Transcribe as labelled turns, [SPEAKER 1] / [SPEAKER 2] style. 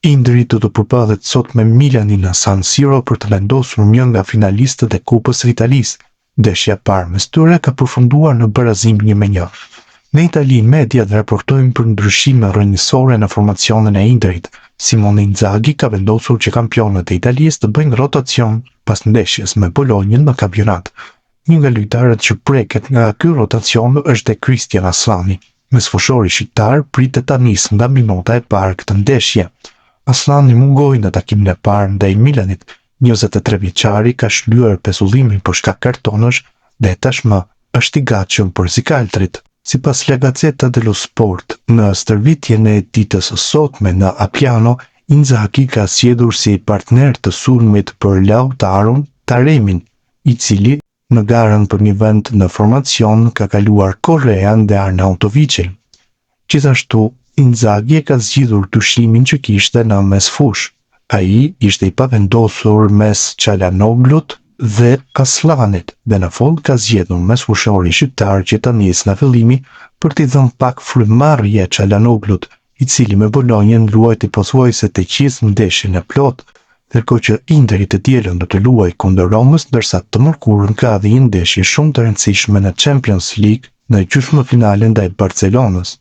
[SPEAKER 1] Interi do të përballet sot me Milanin në San Siro për të vendosur një nga finalistët e Kupës së Italisë. Ndeshja e parë mes tyre ka përfunduar në barazim 1-1. Në Itali, mediat raportojnë për ndryshime rrënjësore në formacionin e Interit. Simone Inzaghi ka vendosur që kampionët e Italisë të bëjnë rotacion pas ndeshjes me Bolognen në kampionat. Një nga lojtarët që preket nga ky rotacion është Christian Aslani. Mesfushori shqiptar pritet ta nisë nga minuta e parë këtë ndeshje. Aslani mungoi në takimin e parë ndaj Milanit. 23 vjeçari ka shlyer pezullimin për shkak kartonësh dhe tashmë është i gatshëm për rikaltrit. Sipas La Gazzetta dello Sport, në stërvitjen e ditës së sotme në Appiano, Inzaghi ka sjedhur si partner të sulmit për Lautaron Taremin, i cili në garën për një vend në formacion ka kaluar Correan dhe Arnautovicin. Gjithashtu, Inzaghi e ka zgjidhur dyshimin që kishte në mesfush. Ai ishte i pavendosur mes Çalhanoglut dhe Aslanit dhe në fund ka zgjedhur mesfushori shqiptar që të nisë në fillimi për t'i dhënë pak frymëmarrje Çalhanoglut, i cili me Bolognen luajti pothuajse të gjithë ndeshjen e plot, ndërkohë që Interi të dielën do të luajë kundër Romës, ndërsa të mërkurën ka dhe një ndeshje shumë të rëndësishme në Champions League në gjysmëfinalen ndaj Barcelonës.